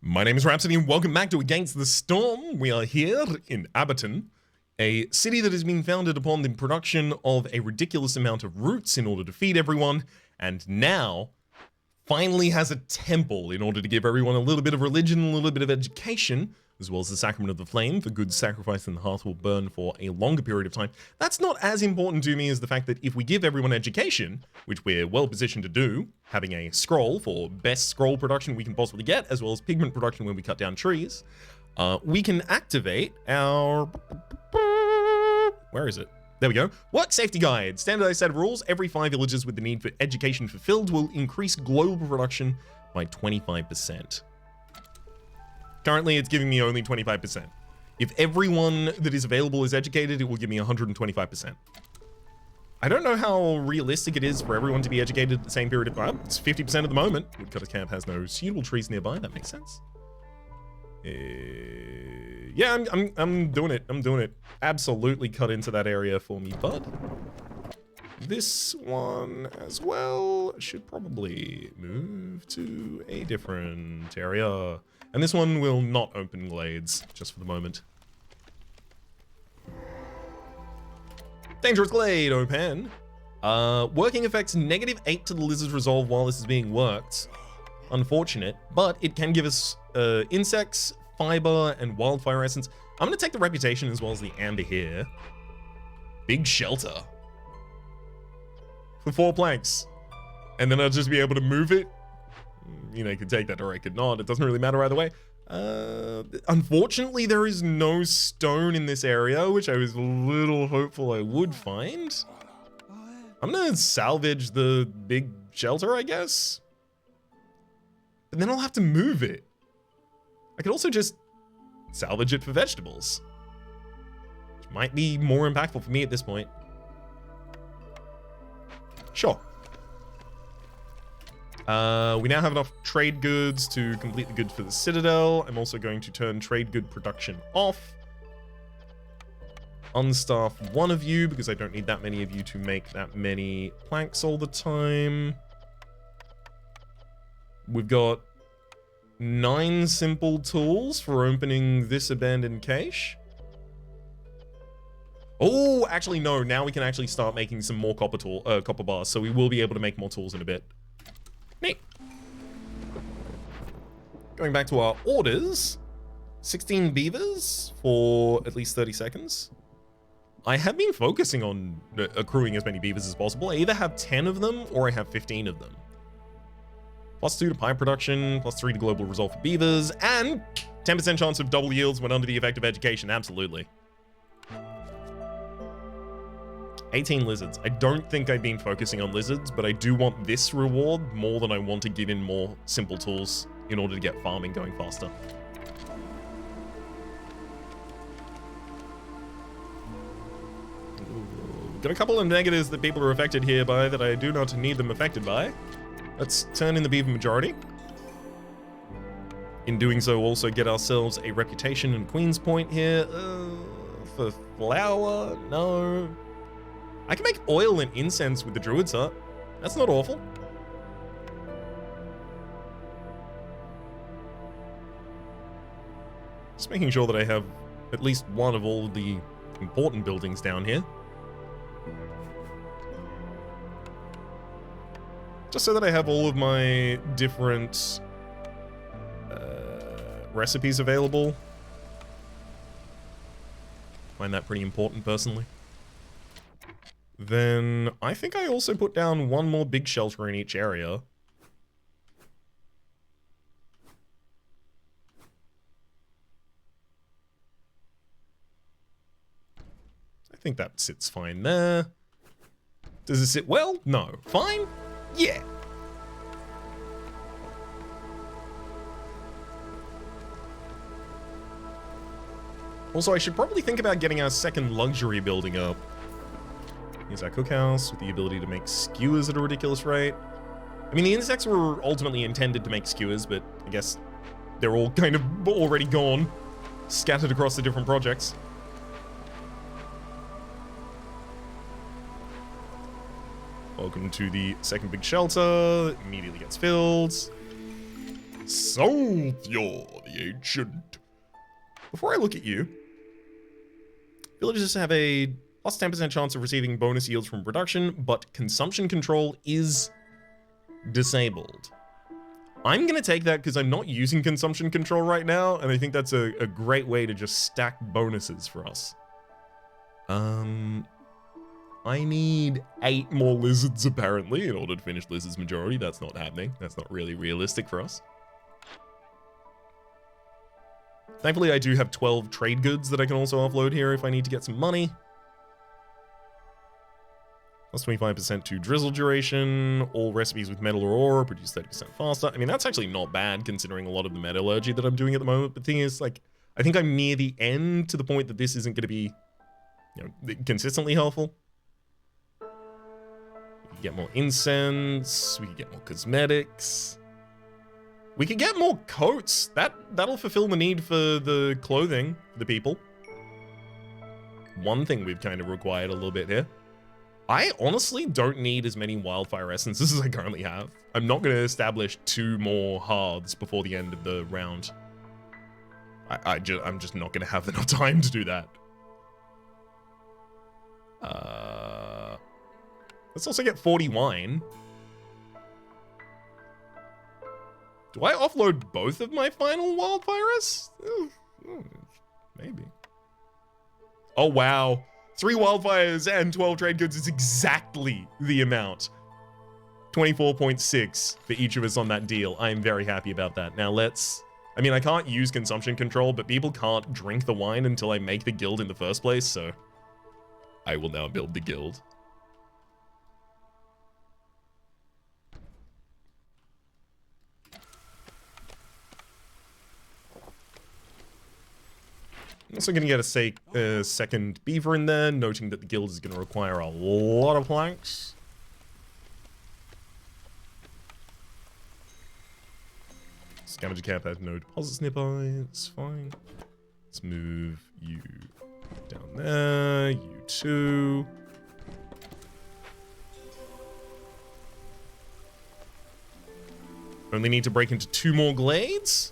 My name is Rhapsody and welcome back to Against the Storm. We are here in Aberton, a city that has been founded upon the production of a ridiculous amount of roots in order to feed everyone, and now finally has a temple in order to give everyone a little bit of religion, a little bit of education, as well as the sacrament of the flame. The good sacrifice in the hearth will burn for a longer period of time. That's not as important to me as the fact that if we give everyone education, which we're well positioned to do, having a scroll for best scroll production we can possibly get, as well as pigment production when we cut down trees, we can activate our... Where is it? There we go. Work safety guide. Standardized set of rules. Every 5 villages with the need for education fulfilled will increase global production by 25%. Currently, it's giving me only 25%. If everyone that is available is educated, it will give me 125%. I don't know how realistic it is for everyone to be educated at the same period of time. It's 50% at the moment. Woodcutter's Camp has no suitable trees nearby. That makes sense. Yeah, I'm doing it. I'm doing it. Absolutely cut into that area for me, bud. This one as well should probably move to a different area. And this one will not open glades, just for the moment. Dangerous glade, open. Working effects -8 to the lizard's resolve while this is being worked. Unfortunate, but it can give us insects, fiber, and wildfire essence. I'm gonna take the reputation as well as the amber here. Big shelter. For 4 planks. And then I'll just be able to move it. You know, you could take that or I could not. It doesn't really matter either way. Unfortunately, there is no stone in this area, which I was a little hopeful I would find. I'm gonna salvage the big shelter, I guess. But then I'll have to move it. I could also just salvage it for vegetables, which might be more impactful for me at this point. Sure. We now have enough trade goods to complete the goods for the Citadel. I'm also going to turn trade good production off. Unstaff 1 of you, because I don't need that many of you to make that many planks all the time. We've got 9 simple tools for opening this abandoned cache. Oh, actually, no. Now we can actually start making some more copper bars, so we will be able to make more tools in a bit. Neat. Going back to our orders, 16 beavers for at least 30 seconds. I have been focusing on accruing as many beavers as possible. I either have 10 of them or I have 15 of them. +2 to pie production, +3 to global resolve for beavers, and 10% chance of double yields when under the effect of education. Absolutely. 18 lizards. I don't think I've been focusing on lizards, but I do want this reward more than I want to give in more simple tools in order to get farming going faster. Ooh, got a couple of negatives that people are affected here by that I do not need them affected by. Let's turn in the beaver majority. In doing so, also get ourselves a reputation and Queen's Point here. For flour, no. I can make oil and incense with the Druid's Hut. That's not awful. Just making sure that I have at least one of all the important buildings down here. Just so that I have all of my different recipes available. Find that pretty important, personally. Then I think I also put down 1 more big shelter in each area. I think that sits fine there. Does it sit well? No. Fine? Yeah. Also, I should probably think about getting our second luxury building up. Here's our cookhouse with the ability to make skewers at a ridiculous rate. I mean, the insects were ultimately intended to make skewers, but I guess they're all kind of already gone, scattered across the different projects. Welcome to the second big shelter. Immediately gets filled. Solthyor the Ancient. Before I look at you, villagers have a plus 10% chance of receiving bonus yields from production, but consumption control is disabled. I'm gonna take that because I'm not using consumption control right now, and I think that's a great way to just stack bonuses for us. I need 8 more lizards apparently in order to finish lizards majority. That's not happening. That's not really realistic for us. Thankfully, I do have 12 trade goods that I can also offload here if I need to get some money. Plus 25% to drizzle duration. All recipes with metal or ore produce 30% faster. I mean, that's actually not bad considering a lot of the metallurgy that I'm doing at the moment. But the thing is, like, I think I'm near the end to the point that this isn't going to be, you know, consistently helpful. We could get more incense. We could get more cosmetics. We could get more coats. That'll fulfill the need for the clothing for the people. One thing we've kind of required a little bit here. I honestly don't need as many wildfire essences as I currently have. I'm not going to establish 2 more hearths before the end of the round. I'm just not going to have enough time to do that. Let's also get 40 wine. Do I offload both of my final wildfires? Maybe. Oh, wow. 3 wildfires and 12 trade goods is exactly the amount. 24.6 for each of us on that deal. I am very happy about that. Now let's... I mean, I can't use consumption control, but people can't drink the wine until I make the guild in the first place, so... I will now build the guild. I'm also going to get a second beaver in there, noting that the guild is going to require a lot of planks. Scavenger camp has no deposits nearby, it's fine. Let's move you down there, you too. Only need to break into 2 more glades.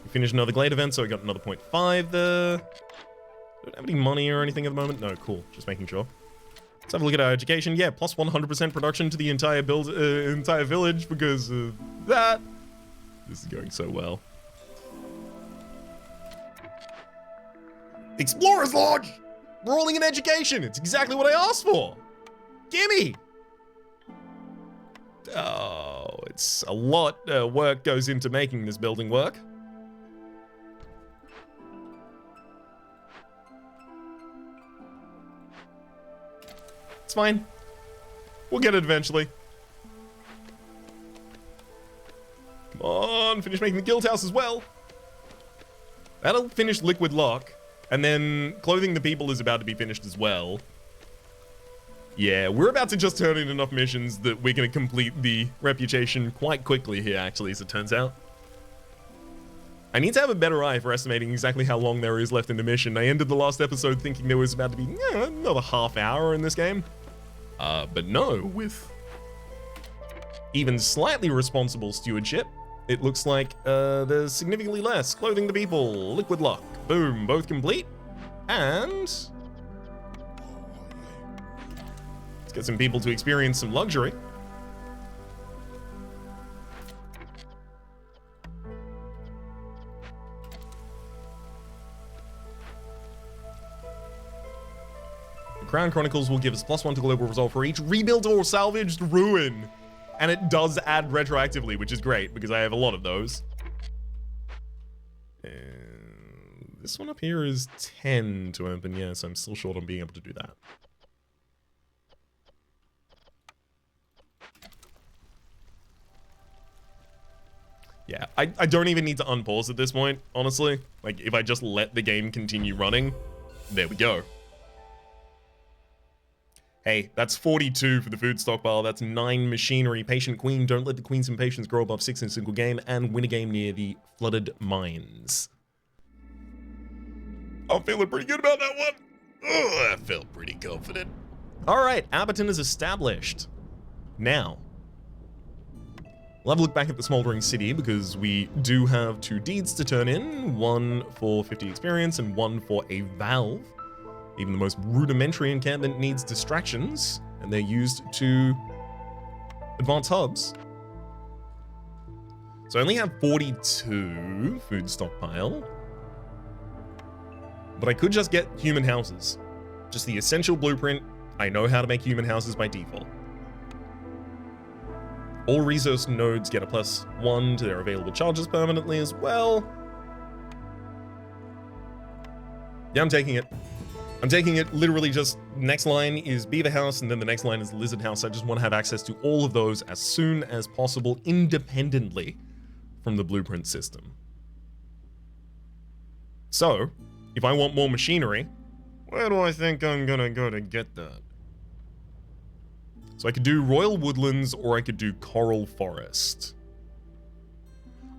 Finish another glade event, so we got another 0.5 there. Don't have any money or anything at the moment. No, cool. Just making sure. Let's have a look at our education. Yeah, plus 100% production to the entire entire village because of that. This is going so well. Explorer's Lodge! Rolling in education! It's exactly what I asked for! Gimme! Oh, it's a lot of work goes into making this building work. It's fine. We'll get it eventually. Come on, finish making the guild house as well. That'll finish liquid lock. And then clothing the people is about to be finished as well. Yeah, we're about to just turn in enough missions that we're going to complete the reputation quite quickly here, actually, as it turns out. I need to have a better eye for estimating exactly how long there is left in the mission. I ended the last episode thinking there was about to be another half hour in this game. But no, with even slightly responsible stewardship, it looks like there's significantly less. Clothing the people, liquid lock, boom, both complete. And let's get some people to experience some luxury. Crown Chronicles will give us +1 to global resolve for each rebuilt or salvaged ruin. And it does add retroactively, which is great because I have a lot of those. And this one up here is 10 to open, yeah, so I'm still short on being able to do that. Yeah, I don't even need to unpause at this point, honestly. Like, if I just let the game continue running, there we go. Hey, that's 42 for the food stockpile. That's 9 machinery. Patient Queen, don't let the Queen's impatience grow above 6 in a single game, and win a game near the flooded mines. I'm feeling pretty good about that one. Oh, I felt pretty confident. All right, Abberton is established. Now, We'll have a look back at the Smoldering City because we do have 2 deeds to turn in, one for 50 experience and one for a valve. Even the most rudimentary encampment needs distractions, and they're used to advance hubs. So I only have 42 food stockpile, but I could just get human houses. Just the essential blueprint. I know how to make human houses by default. All resource nodes get a +1 to their available charges permanently as well. Yeah, I'm taking it. I'm taking it literally just next line is Beaver House and then the next line is Lizard House. I just want to have access to all of those as soon as possible independently from the blueprint system. So, if I want more machinery, where do I think I'm gonna go to get that? So I could do Royal Woodlands or I could do Coral Forest.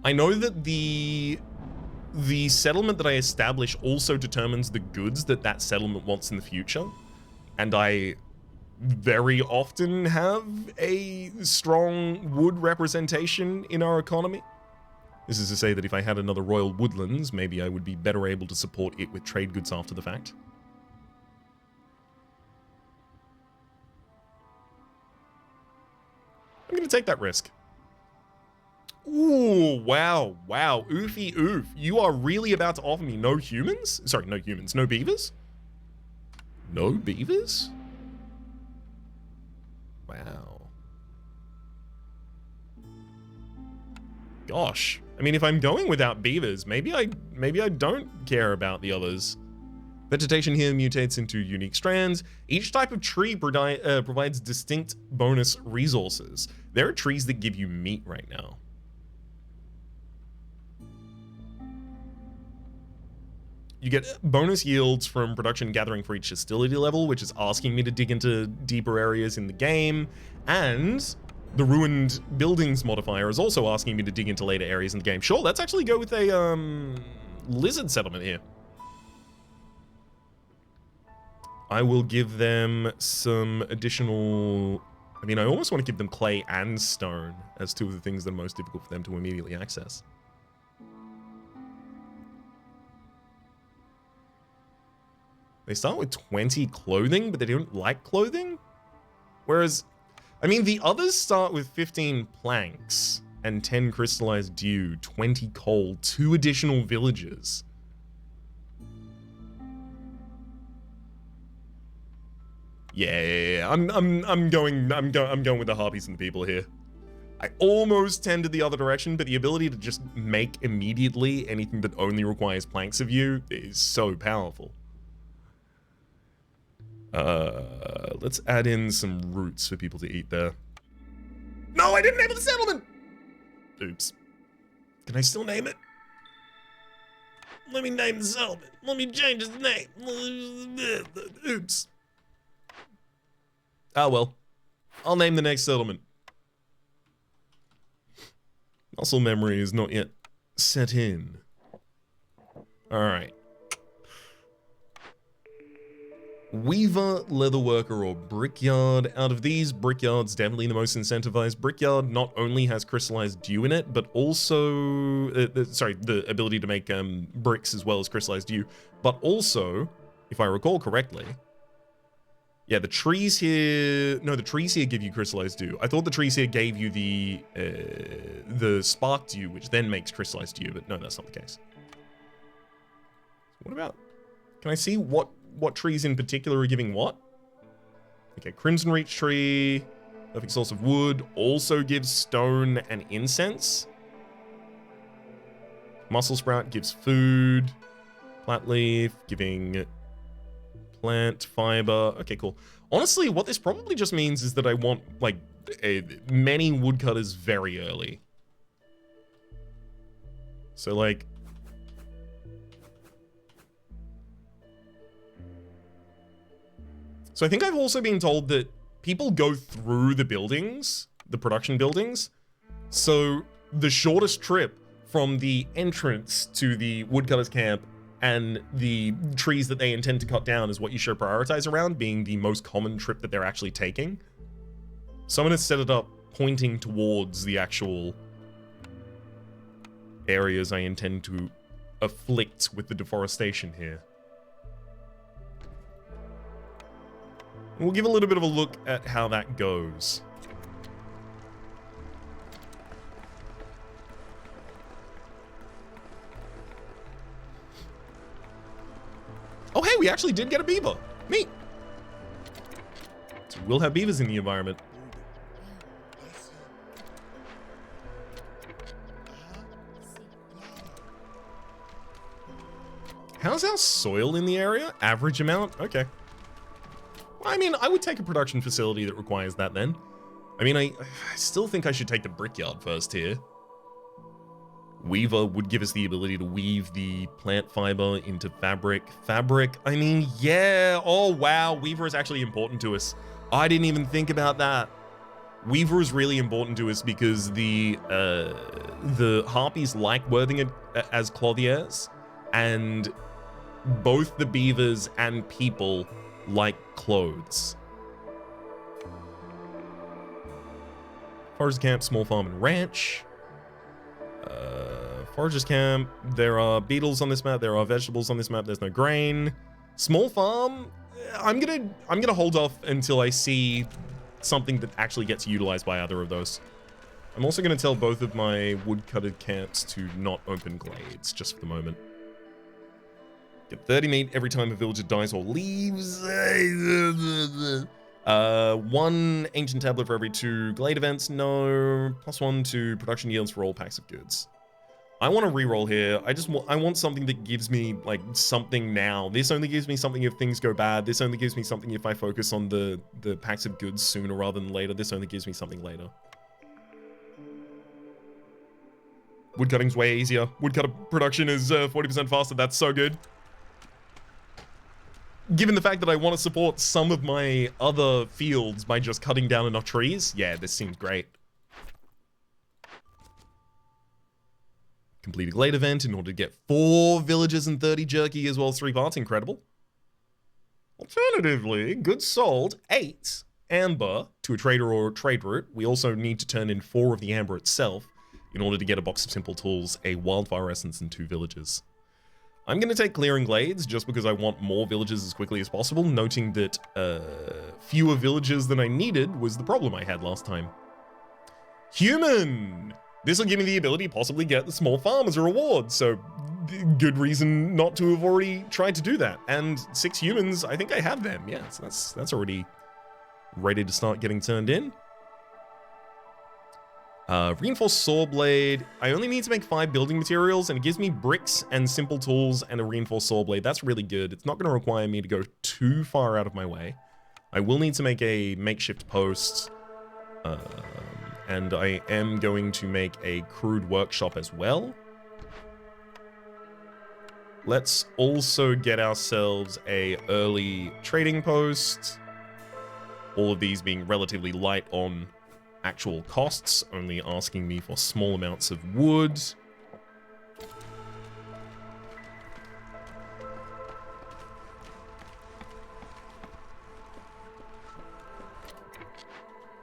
I know that the settlement that I establish also determines the goods that that settlement wants in the future. And I very often have a strong wood representation in our economy. This is to say that if I had another Royal Woodlands, maybe I would be better able to support it with trade goods after the fact. I'm gonna take that risk. Ooh, wow, wow, oofy oof. You are really about to offer me no humans? Sorry, no humans, no beavers? No beavers? Wow. Gosh. I mean, if I'm going without beavers, maybe I don't care about the others. Vegetation here mutates into unique strands. Each type of tree provides distinct bonus resources. There are trees that give you meat right now. You get bonus yields from production gathering for each hostility level, which is asking me to dig into deeper areas in the game. And the ruined buildings modifier is also asking me to dig into later areas in the game. Sure, let's actually go with a lizard settlement here. I will give them some additional... I mean, I almost want to give them clay and stone as 2 of the things that are most difficult for them to immediately access. They start with 20 clothing, but they don't like clothing? Whereas, I mean, the others start with 15 planks and 10 crystallized dew, 20 coal, 2 additional villages. Yeah, I'm going with the harpies and the people here. I almost tended the other direction, but the ability to just make immediately anything that only requires planks of you is so powerful. Let's add in some roots for people to eat there. No, I didn't name the settlement! Oops. Can I still name it? Let me name the settlement. Let me change its name. Oops. Ah, well. I'll name the next settlement. Muscle memory is not yet set in. Alright. Weaver, leatherworker, or brickyard. Out of these, brickyard's definitely the most incentivized. Brickyard not only has crystallized dew in it, but also... the ability to make bricks as well as crystallized dew. But also, if I recall correctly... Yeah, the trees here... No, the trees here give you crystallized dew. I thought the trees here gave you the spark dew, which then makes crystallized dew, but no, that's not the case. What about... Can I see what trees in particular are giving what? Okay, Crimson Reach tree, perfect source of wood, also gives stone and incense. Muscle Sprout gives food. Plat Leaf giving plant fiber. Okay, cool. Honestly, what this probably just means is that I want, like, many woodcutters very early. So, like... So I think I've also been told that people go through the buildings, the production buildings. So the shortest trip from the entrance to the woodcutter's camp and the trees that they intend to cut down is what you should prioritize around, being the most common trip that they're actually taking. So I'm gonna set it up pointing towards the actual areas I intend to afflict with the deforestation here. We'll give a little bit of a look at how that goes. Oh, hey, we actually did get a beaver. Neat. So we'll have beavers in the environment. How's our soil in the area? Average amount? Okay. Well, I mean, I would take a production facility that requires that then. I mean, I still think I should take the brickyard first here. Weaver would give us the ability to weave the plant fiber into fabric. Fabric, I mean, yeah. Oh, wow. Weaver is actually important to us. I didn't even think about that. Weaver is really important to us because the harpies like working as clothiers, and both the beavers and people like clothes. Forest camp, small farm, and ranch. Foragers camp. There are beetles on this map. There are vegetables on this map. There's no grain. Small farm. I'm gonna hold off until I see something that actually gets utilized by either of those. I'm also gonna tell both of my woodcutter camps to not open glades just for the moment. Get 30 meat every time a villager dies or leaves. 1 ancient tablet for every 2 glade events. No. +1 to production yields for all packs of goods. I want to reroll here. I want something that gives me like something now. This only gives me something if things go bad. This only gives me something if I focus on the packs of goods sooner rather than later. This only gives me something later. Woodcutting's way easier. Woodcutter production is 40% faster. That's so good. Given the fact that I want to support some of my other fields by just cutting down enough trees, yeah, this seems great. Complete a glade event in order to get 4 villages and 30 jerky as well as 3 parts. Incredible. Alternatively, goods sold 8 amber to a trader or a trade route. We also need to turn in 4 of the amber itself in order to get a box of simple tools, a wildfire essence, and 2 villages. I'm going to take clearing glades just because I want more villages as quickly as possible, noting that fewer villages than I needed was the problem I had last time. Human! This will give me the ability to possibly get the small farm as a reward, so good reason not to have already tried to do that. And 6 humans, I think I have them, yeah, so that's already ready to start getting turned in. Reinforced saw blade. I only need to make 5 building materials, and it gives me bricks and simple tools and a reinforced saw blade. That's really good. It's not going to require me to go too far out of my way. I will need to make a makeshift post, and I am going to make a crude workshop as well. Let's also get ourselves a early trading post. All of these being relatively light on actual costs, only asking me for small amounts of wood.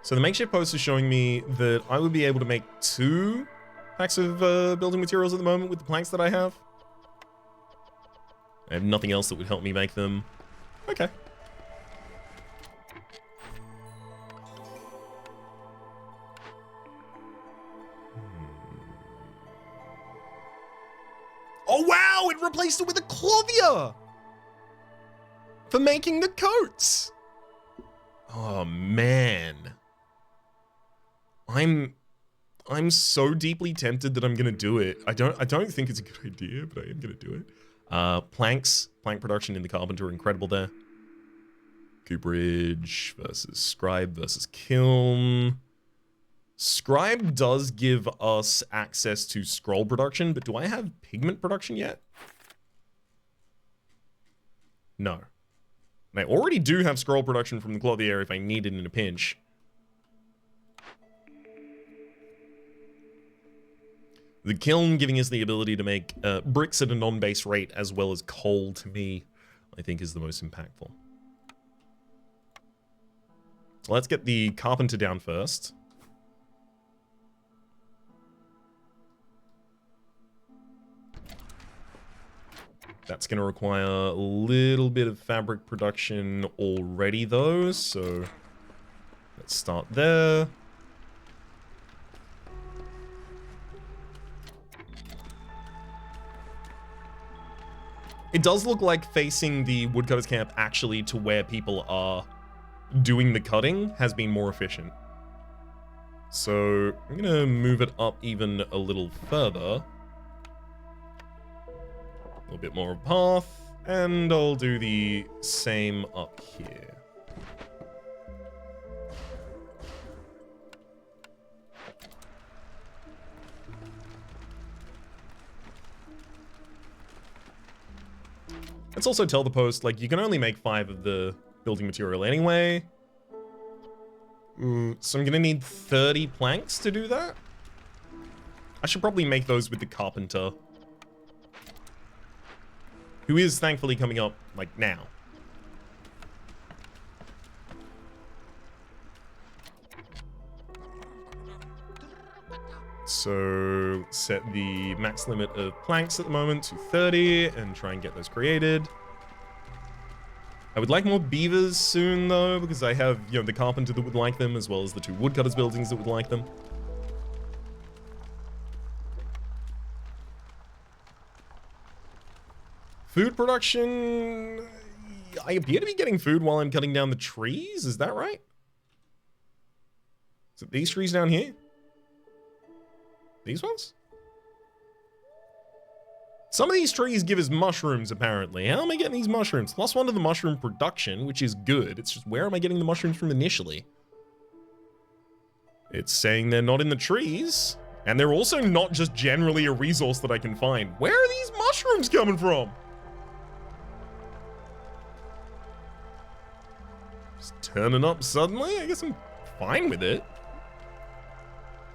So the makeshift post is showing me that I would be able to make 2 packs of building materials at the moment with the planks that I have. I have nothing else that would help me make them. Okay. Oh wow, it replaced it with a clothier for making the coats. Oh man. I'm so deeply tempted that I'm gonna do it. I don't think it's a good idea, but I am gonna do it. Plank production in the carpenter, incredible there. Cooperage versus scribe versus kiln. Scribe does give us access to scroll production, but do I have pigment production yet? No. And I already do have scroll production from the clothier if I need it in a pinch. The kiln giving us the ability to make bricks at a non-base rate as well as coal, to me, I think is the most impactful. Let's get the carpenter down first. That's going to require a little bit of fabric production already, though, so let's start there. It does look like facing the woodcutters camp actually to where people are doing the cutting has been more efficient. So I'm gonna move it up even a little further. A little bit more of a path, and I'll do the same up here. Let's also tell the post, like, you can only make 5 of the building material anyway. So I'm gonna need 30 planks to do that. I should probably make those with the carpenter, who is thankfully coming up, like, now. So set the max limit of planks at the moment to 30 and try and get those created. I would like more beavers soon, though, because I have, you know, the carpenter that would like them, as well as the 2 woodcutters buildings that would like them. Food production... I appear to be getting food while I'm cutting down the trees, is that right? Is it these trees down here? These ones? Some of these trees give us mushrooms, apparently. How am I getting these mushrooms? +1 to the mushroom production, which is good. It's just, where am I getting the mushrooms from initially? It's saying they're not in the trees, and they're also not just generally a resource that I can find. Where are these mushrooms coming from? Just turning up suddenly? I guess I'm fine with it.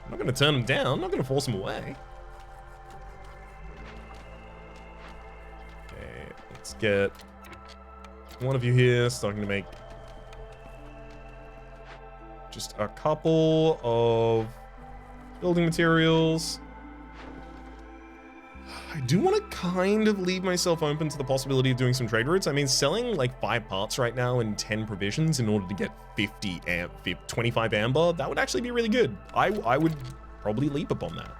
I'm not going to turn them down. I'm not going to force them away. Okay, let's get one of you here starting to make just a couple of building materials. I do want to kind of leave myself open to the possibility of doing some trade routes. I mean, selling like 5 parts right now and 10 provisions in order to get 25 amber, that would actually be really good. I would probably leap upon that.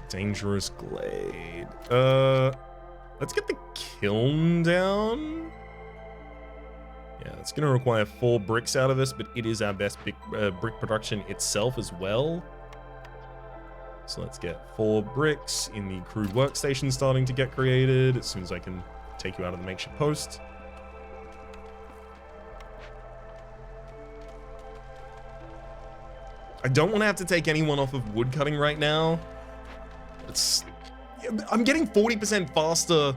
Dangerous glade. Let's get the kiln down. Yeah, that's gonna require 4 bricks out of us, but it is our best brick production itself as well. So let's get 4 bricks in the crude workstation starting to get created as soon as I can take you out of the makeshift post. I don't want to have to take anyone off of wood cutting right now. I'm getting 40% faster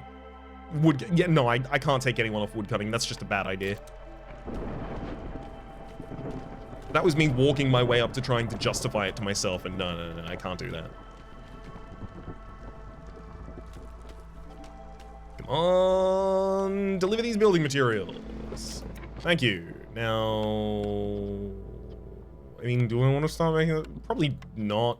wood. Yeah, no, I can't take anyone off wood cutting. That's just a bad idea. That was me walking my way up to trying to justify it to myself, and no, I can't do that. Come on, deliver these building materials. Thank you. Now, I mean, do I want to start making it? Probably not.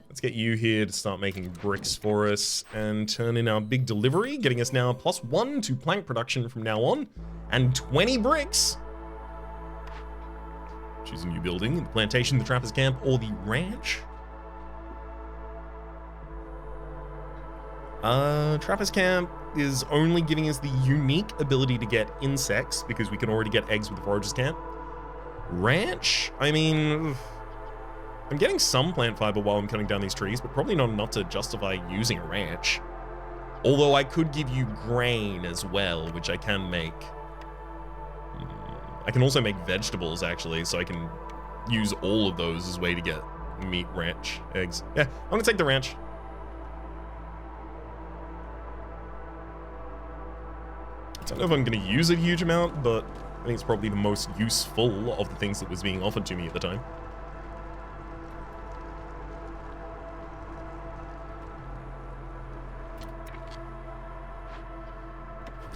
Let's get you here to start making bricks for us and turn in our big delivery, getting us now +1 to plank production from now on, and 20 bricks. Choose a new building, the plantation, the trappers camp, or the ranch. Trappers camp is only giving us the unique ability to get insects because we can already get eggs with the foragers camp. Ranch, I mean, I'm getting some plant fiber while I'm cutting down these trees, but probably not enough to justify using a ranch. Although I could give you grain as well, which I can make. I can also make vegetables, actually, so I can use all of those as a way to get meat, ranch, eggs. Yeah, I'm gonna take the ranch. I don't know if I'm gonna use it a huge amount, but I think it's probably the most useful of the things that was being offered to me at the time.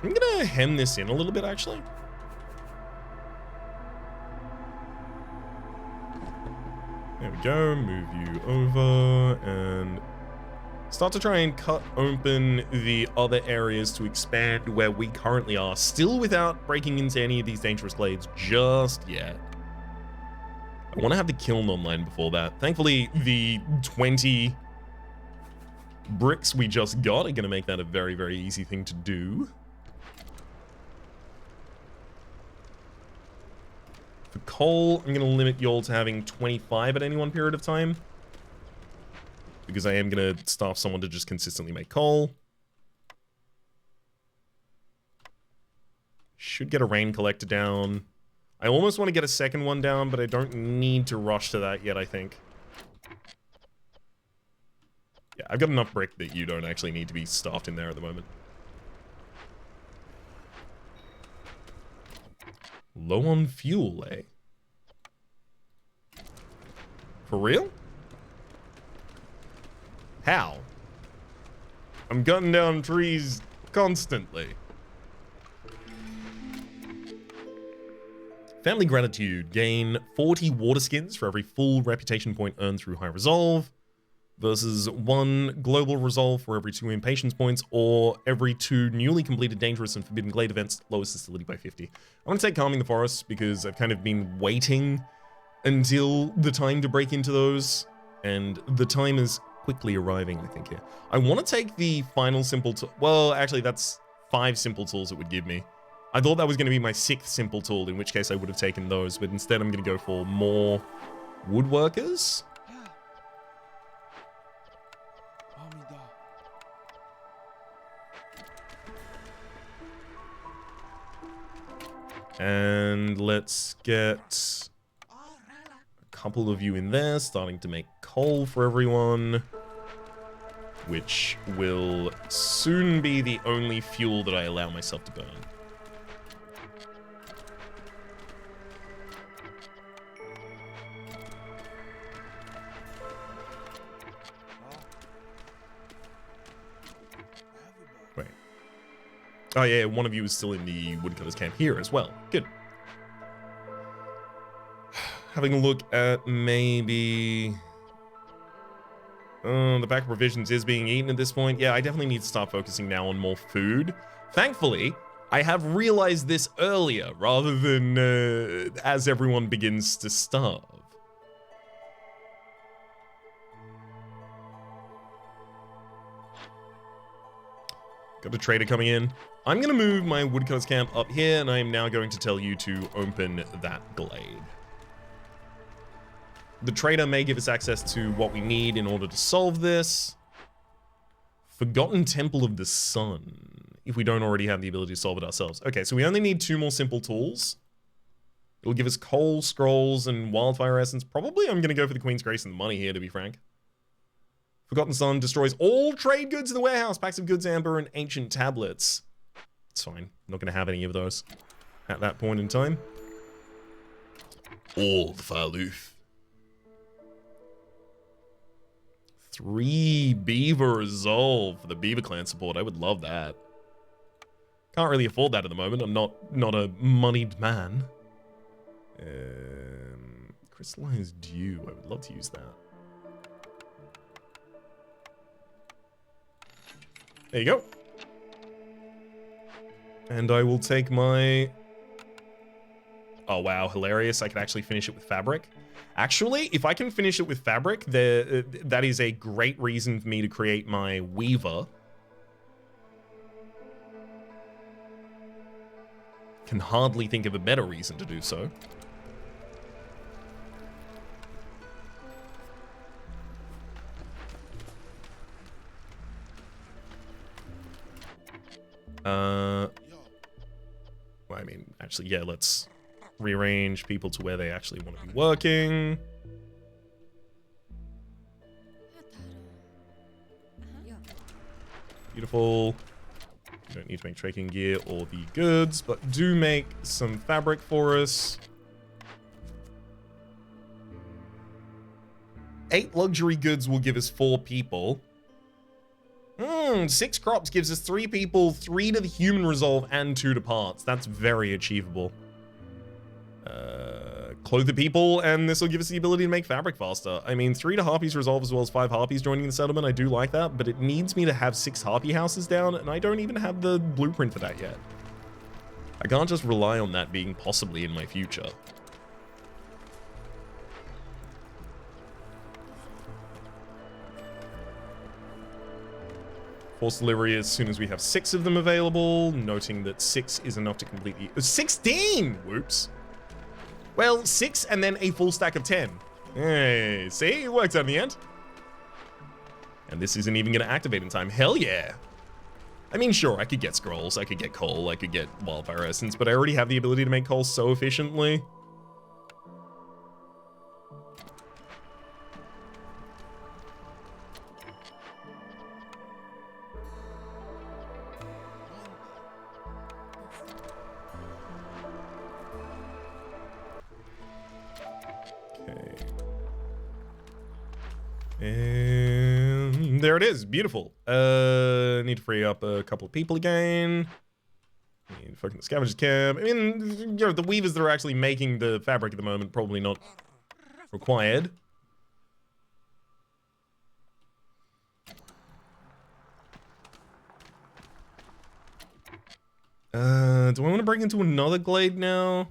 I'm gonna hem this in a little bit, actually. There we go, move you over, and start to try and cut open the other areas to expand where we currently are, still without breaking into any of these dangerous glades just yet. I want to have the kiln online before that. Thankfully, the 20 bricks we just got are going to make that a very, very easy thing to do. For coal, I'm going to limit y'all to having 25 at any one period of time, because I am going to staff someone to just consistently make coal. Should get a rain collector down. I almost want to get a second one down, but I don't need to rush to that yet, I think. Yeah, I've got enough brick that you don't actually need to be staffed in there at the moment. Low on fuel, eh? For real? How? I'm cutting down trees constantly. Family gratitude. Gain 40 water skins for every full reputation point earned through high resolve, versus 1 global resolve for every 2 impatience points, or every 2 newly completed dangerous and forbidden glade events, lowest hostility by 50. I'm going to take Calming the Forest because I've kind of been waiting until the time to break into those, and the time is quickly arriving, I think, here. I want to take the final simple tool. Well, actually, that's 5 simple tools it would give me. I thought that was going to be my 6th simple tool, in which case I would have taken those, but instead I'm going to go for more woodworkers. And let's get a couple of you in there, starting to make coal for everyone, which will soon be the only fuel that I allow myself to burn. Wait. Oh yeah, one of you is still in the woodcutters camp here as well. Good. Having a look at maybe... the back provisions is being eaten at this point. Yeah, I definitely need to start focusing now on more food. Thankfully, I have realized this earlier, rather than as everyone begins to starve. Got a trader coming in. I'm going to move my woodcutters camp up here, and I am now going to tell you to open that glade. The trader may give us access to what we need in order to solve this. Forgotten Temple of the Sun, if we don't already have the ability to solve it ourselves. Okay, so we only need 2 more simple tools. It'll give us coal, scrolls, and wildfire essence. Probably I'm going to go for the Queen's Grace and the money here, to be frank. Forgotten Sun destroys all trade goods in the warehouse. Packs of goods, amber, and ancient tablets. It's fine. I'm not going to have any of those at that point in time. All the Faloof. 3 beaver resolve for the beaver clan support. I would love that. Can't really afford that at the moment. I'm not a moneyed man. Crystallized dew. I would love to use that. There you go. And I will take my... Oh wow, hilarious. I could actually finish it with fabric. Actually, if I can finish it with fabric, that is a great reason for me to create my weaver. Can hardly think of a better reason to do so. Well, I mean, actually, yeah, let's rearrange people to where they actually want to be working. Beautiful. You don't need to make trekking gear or the goods, but do make some fabric for us. 8 luxury goods will give us 4 people. 6 crops gives us 3 people, 3 to the human resolve, and 2 to parts. That's very achievable. Clothe the people, and this will give us the ability to make fabric faster. I mean, 3 to harpies resolve as well as 5 harpies joining the settlement. I do like that, but it needs me to have 6 harpy houses down, and I don't even have the blueprint for that yet. I can't just rely on that being possibly in my future. Force delivery as soon as we have 6 of them available, noting that 6 is enough to complete the... 16! Whoops. Well, 6 and then a full stack of 10. Hey, see? It works out in the end. And this isn't even going to activate in time. Hell yeah. I mean, sure, I could get scrolls, I could get coal, I could get wildfire essence, but I already have the ability to make coal so efficiently. And there it is, beautiful. Need to free up a couple of people again. Need fucking the scavenger's camp. I mean, you know, the weavers that are actually making the fabric at the moment, probably not required. Do I want to break into another glade now?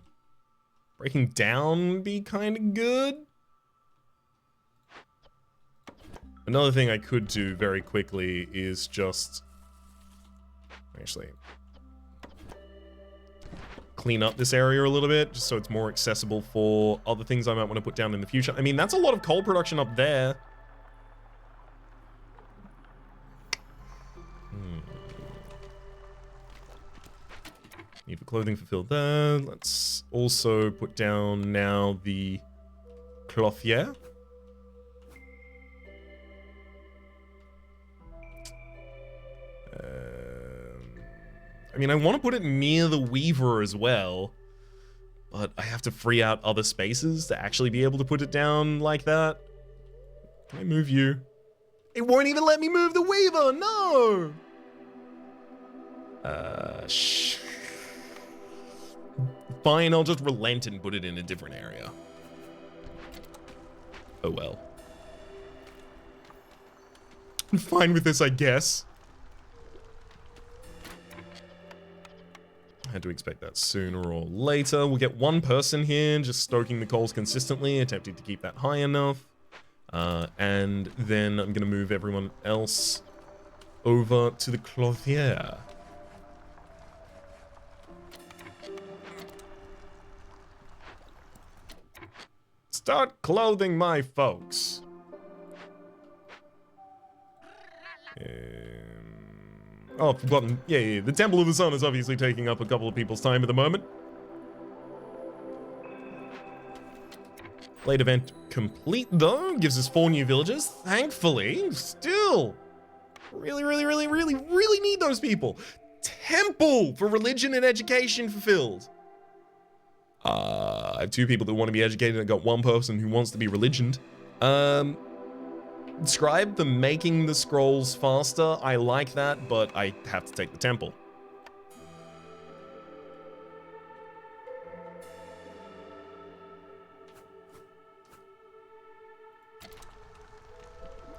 Breaking down would be kind of good. Another thing I could do very quickly is just actually clean up this area a little bit, just so it's more accessible for other things I might want to put down in the future. I mean, that's a lot of coal production up there. Need for clothing fulfilled there. Let's also put down now the clothier. I mean, I want to put it near the weaver as well, but I have to free out other spaces to actually be able to put it down like that. Can I move you? It won't even let me move the weaver, no! Fine, I'll just relent and put it in a different area. Oh well. I'm fine with this, I guess. I had to expect that sooner or later. We'll get one person here, just stoking the coals consistently, attempting to keep that high enough. And then I'm gonna move everyone else over to the clothier. Start clothing my folks. Oh, I've forgotten. Yeah, the Temple of the Sun is obviously taking up a couple of people's time at the moment. Late event complete, though. Gives us 4 new villages. Thankfully, still. Really need those people. Temple for religion and education fulfilled. I have 2 people that want to be educated. I got 1 person who wants to be religioned. Scribe for making the scrolls faster. I like that, but I have to take the temple.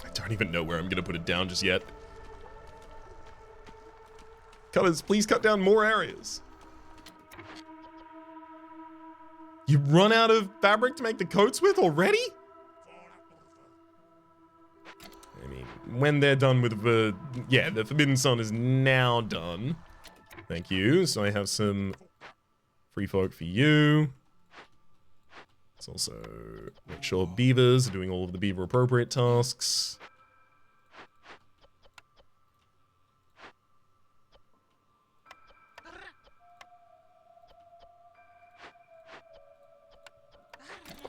I don't even know where I'm gonna put it down just yet. Cutters, please cut down more areas. You run out of fabric to make the coats with already? I mean, when they're done with the... Yeah, the Forbidden Sun is now done. Thank you. So I have some free folk for you. Let's also make sure beavers are doing all of the beaver appropriate tasks.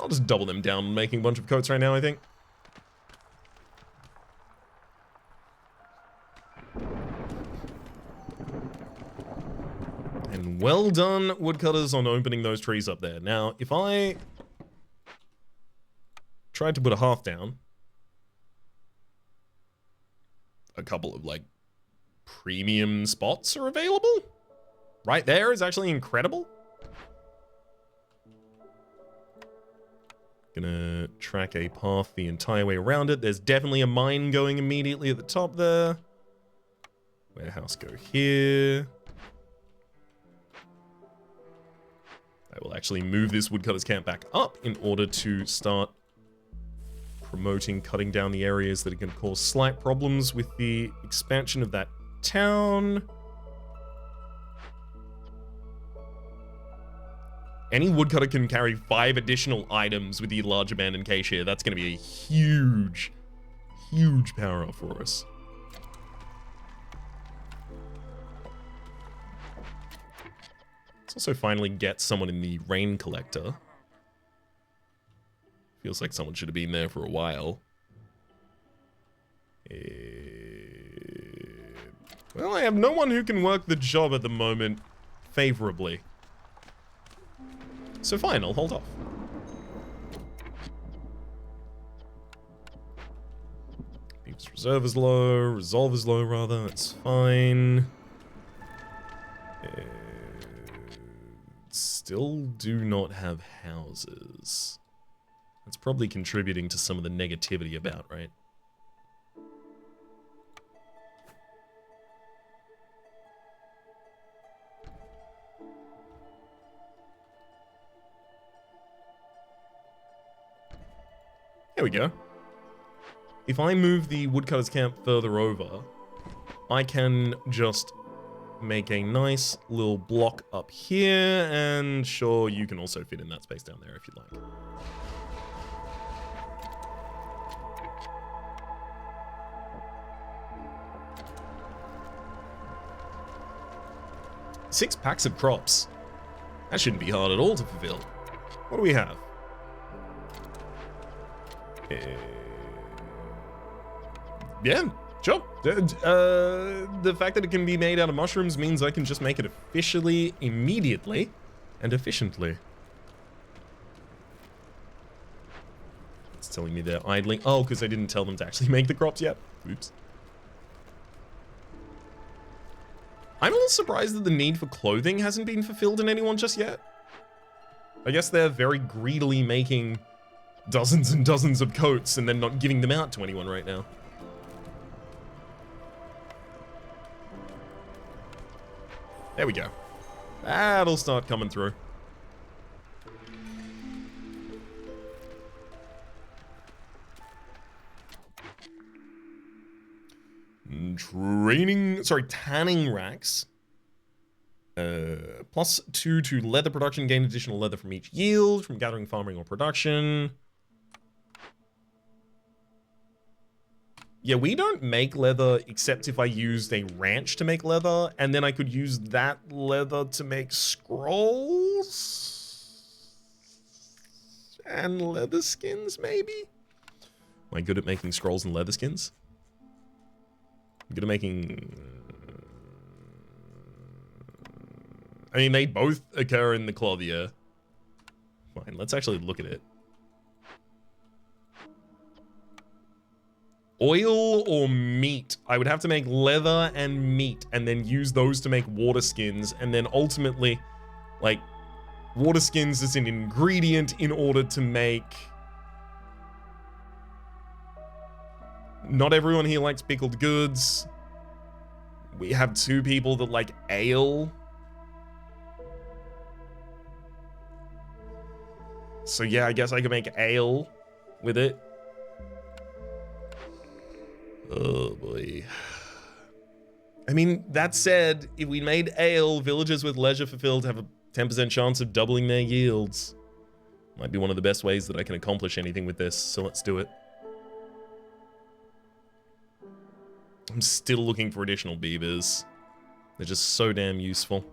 I'll just double them down, making a bunch of coats right now, I think. And well done, woodcutters, on opening those trees up there. Now, if I tried to put a half down, a couple of, like, premium spots are available. Right there is actually incredible. Gonna track a path the entire way around it. There's definitely a mine going immediately at the top there. Warehouse go here. I will actually move this woodcutter's camp back up in order to start promoting cutting down the areas that are going to cause slight problems with the expansion of that town. Any woodcutter can carry 5 additional items with the large abandoned cache here. That's going to be a huge, huge power up for us. Let's also finally get someone in the rain collector. Feels like someone should have been there for a while. Well, I have no one who can work the job at the moment favorably. So fine, I'll hold off. Beef's reserve is low, resolve is low rather, that's fine. Still do not have houses. That's probably contributing to some of the negativity about, right? There we go. If I move the woodcutter's camp further over, I can just make a nice little block up here, and sure, you can also fit in that space down there if you'd like. Six packs of crops. That shouldn't be hard at all to fulfill. What do we have? Yeah, sure. The fact that it can be made out of mushrooms means I can just make it officially, immediately, and efficiently. It's telling me they're idling. Oh, because I didn't tell them to actually make the crops yet. Oops. I'm a little surprised that the need for clothing hasn't been fulfilled in anyone just yet. I guess they're very greedily making dozens and dozens of coats and then not giving them out to anyone right now. There we go. That'll start coming through. Tanning racks. +2 to leather production, gain additional leather from each yield, from gathering, farming, or production. Yeah, we don't make leather except if I used a ranch to make leather, and then I could use that leather to make scrolls and leather skins, maybe? Am I good at making scrolls and leather skins? I'm good at making... I mean, they both occur in the clothier. Fine, let's actually look at it. Oil or meat? I would have to make leather and meat and then use those to make water skins, and then ultimately, like, water skins is an ingredient in order to make... Not everyone here likes pickled goods. We have 2 people that like ale. So yeah, I guess I could make ale with it. Oh boy. I mean, that said, if we made ale, villagers with leisure fulfilled have a 10% chance of doubling their yields. Might be one of the best ways that I can accomplish anything with this, so let's do it. I'm still looking for additional beavers. They're just so damn useful.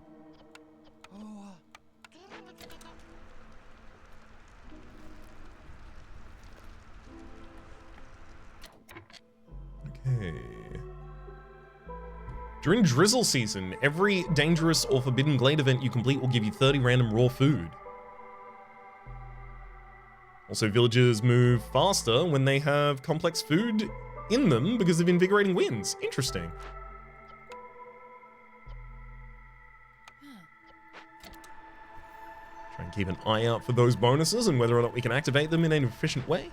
Okay. During drizzle season, every dangerous or forbidden glade event you complete will give you 30 random raw food. Also, villagers move faster when they have complex food in them because of invigorating winds. Interesting. Try and keep an eye out for those bonuses and whether or not we can activate them in an efficient way.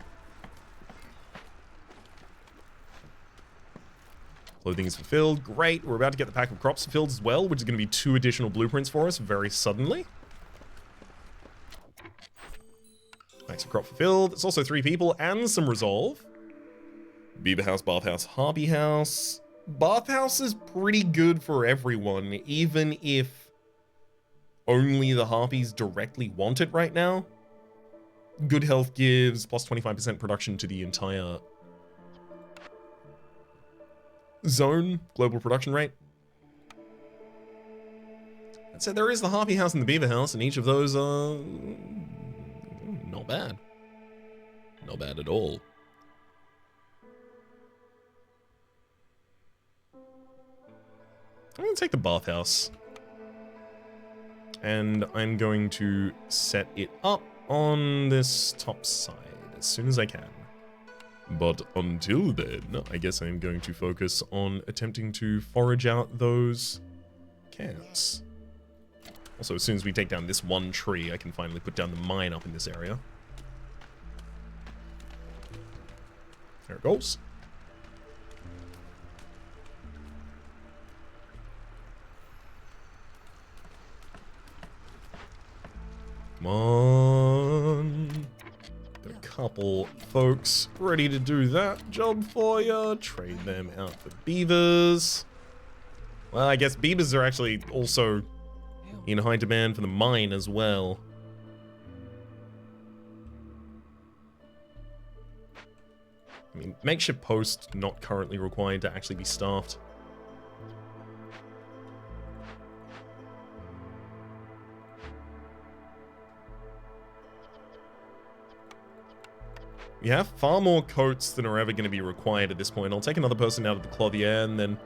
Clothing is fulfilled. Great. We're about to get the pack of crops fulfilled as well, which is going to be 2 additional blueprints for us very suddenly. Packs of crop fulfilled. It's also 3 people and some resolve. Beaver house, bathhouse, harpy house. Bathhouse is pretty good for everyone, even if only the harpies directly want it right now. Good health gives plus 25% production to the entire zone, global production rate. That said, there is the harpy house and the beaver house, and each of those are not bad. Not bad at all. I'm going to take the bathhouse. And I'm going to set it up on this top side as soon as I can. But until then, I guess I'm going to focus on attempting to forage out those camps. Also, as soon as we take down this one tree, I can finally put down the mine up in this area. There it goes. Come on. Got a couple folks ready to do that job for you. Trade them out for beavers. Well, I guess beavers are actually also in high demand for the mine as well. I mean, makeshift post not currently required to actually be staffed. We have far more coats than are ever going to be required at this point. I'll take another person out of the clothier, and then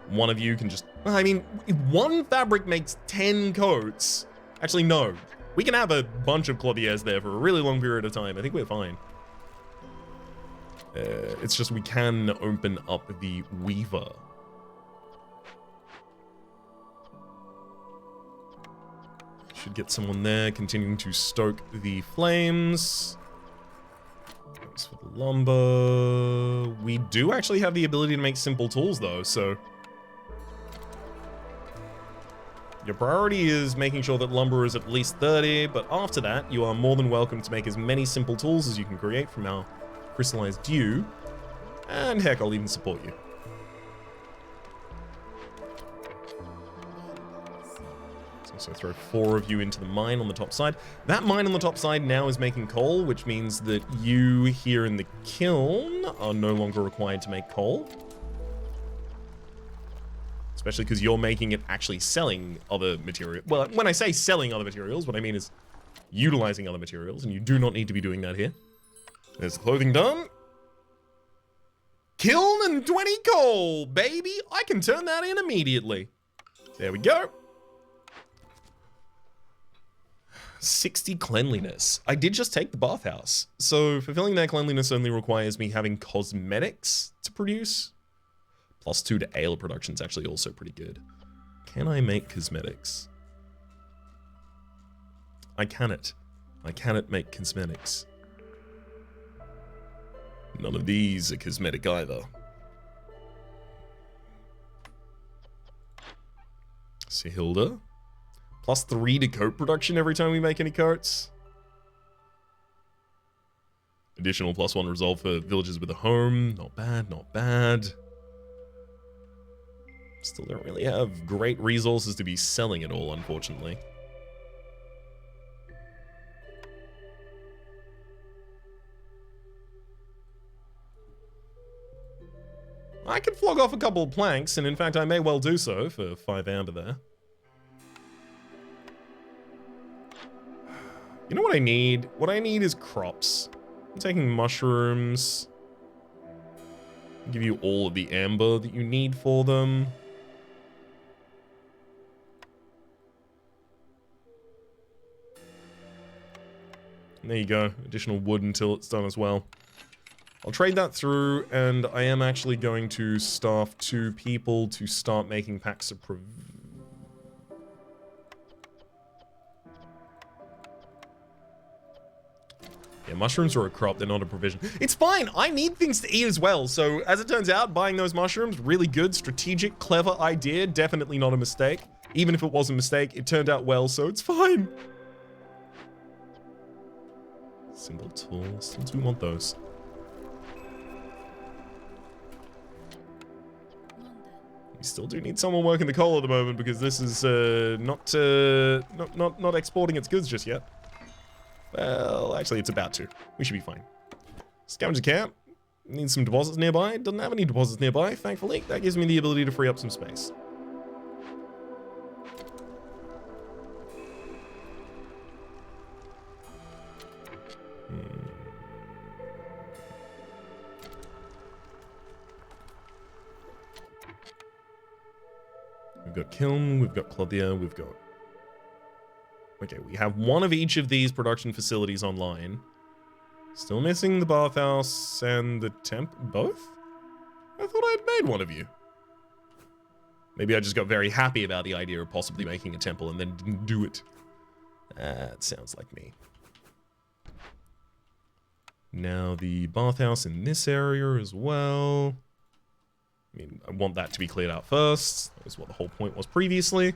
one of you can just... I mean, if one fabric makes 10 coats... Actually, no. We can have a bunch of clothiers there for a really long period of time. I think we're fine. It's just we can open up the weaver. Should get someone there, continuing to stoke the flames. Thanks for the lumber. We do actually have the ability to make simple tools, though, so... Your priority is making sure that lumber is at least 30, but after that, you are more than welcome to make as many simple tools as you can create from our crystallized dew. And heck, I'll even support you. So throw 4 of you into the mine on the top side. That mine on the top side now is making coal, which means that you here in the kiln are no longer required to make coal. Especially because you're making it actually selling other material. Well, when I say selling other materials, what I mean is utilizing other materials, and you do not need to be doing that here. There's the clothing done. Kiln and 20 coal, baby! I can turn that in immediately. There we go. 60 cleanliness. I did just take the bathhouse. So fulfilling that cleanliness only requires me having cosmetics to produce. +2 to ale production is actually also pretty good. Can I make cosmetics? I cannot. I cannot make cosmetics. None of these are cosmetic either. Sihilda. +3 to coat production every time we make any coats. Additional +1 resolve for villages with a home. Not bad, not bad. Still don't really have great resources to be selling at all, unfortunately. I could flog off a couple of planks, and in fact I may well do so for 5 amber there. You know what I need? What I need is crops. I'm taking mushrooms. I'll give you all of the amber that you need for them. And there you go. Additional wood until it's done as well. I'll trade that through, and I am actually going to staff 2 people to start making packs of Yeah, mushrooms are a crop, they're not a provision. It's fine, I need things to eat as well. So as it turns out, buying those mushrooms, really good, strategic, clever idea. Definitely not a mistake. Even if it was a mistake, it turned out well, so it's fine. Single tools, since we want those. We still do need someone working the coal at the moment because this is not exporting its goods just yet. Well, actually, it's about to. We should be fine. Scavenger camp. Needs some deposits nearby. Doesn't have any deposits nearby, thankfully. That gives me the ability to free up some space. We've got kiln, we've got clothier, we've got... Okay, we have one of each of these production facilities online. Still missing the bathhouse and the temp... Both? I thought I'd made one of you. Maybe I just got very happy about the idea of possibly making a temple and then didn't do it. That sounds like me. Now the bathhouse in this area as well. I mean, I want that to be cleared out first. That was what the whole point was previously.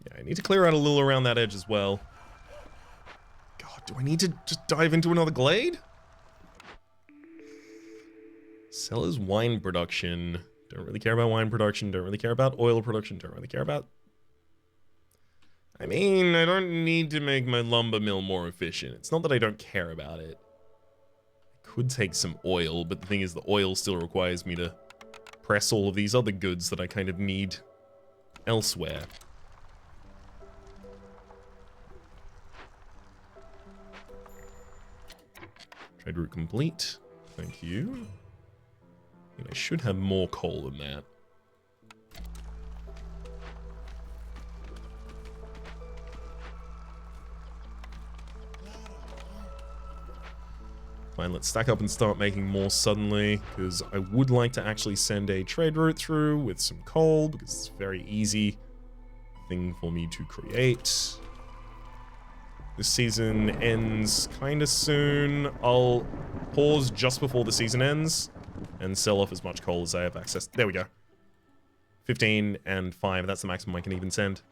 Yeah, I need to clear out a little around that edge as well. God, do I need to just dive into another glade? Seller's wine production. Don't really care about wine production, don't really care about oil production, don't really care about... I mean, I don't need to make my lumber mill more efficient. It's not that I don't care about it. I could take some oil, but the thing is the oil still requires me to press all of these other goods that I kind of need elsewhere. Trade route complete. Thank you. I should have more coal than that. Fine, let's stack up and start making more suddenly, because I would like to actually send a trade route through with some coal, because it's a very easy thing for me to create. This season ends kind of soon. I'll pause just before the season ends and sell off as much coal as I have access. There we go. 15 and 5, that's the maximum I can even send.